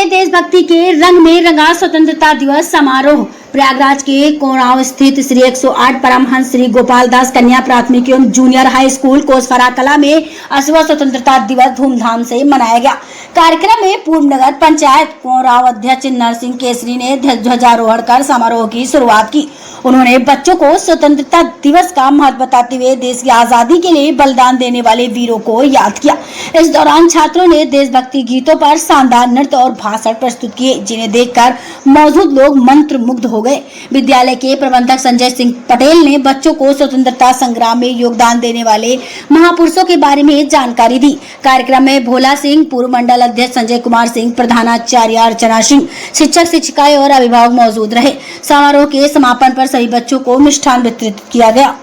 में देशभक्ति के रंग में रंगा स्वतंत्रता दिवस समारोह। प्रयागराज के कोणाव स्थित श्री 108 परमहंस श्री गोपाल दास कन्या प्राथमिक एवं जूनियर हाई स्कूल कोसफरा कला में 80वां स्वतंत्रता दिवस धूमधाम से मनाया गया। कार्यक्रम में पूर्व नगर पंचायत कोणाव अध्यक्ष नरसिंह केसरी ने ध्वजारोहण कर समारोह की शुरुआत की। उन्होंने बच्चों को स्वतंत्रता दिवस का महत्व बताते हुए देश की आजादी के लिए बलिदान देने वाले वीरों को याद किया। इस दौरान छात्रों ने देशभक्ति गीतों पर शानदार नृत्य और भाषण प्रस्तुत किए, जिन्हें देखकर मौजूद लोग मंत्रमुग्ध हो गए। विद्यालय के प्रबंधक संजय सिंह पटेल ने बच्चों को स्वतंत्रता संग्राम में योगदान देने वाले महापुरुषों के बारे में जानकारी दी। कार्यक्रम में भोला सिंह, पूर्व मंडल अध्यक्ष संजय कुमार सिंह, प्रधानाचार्य अर्चना सिंह, शिक्षक शिक्षिकाएं और अभिभावक मौजूद रहे। समारोह के समापन पर सभी बच्चों को मिष्ठान वितरित किया गया।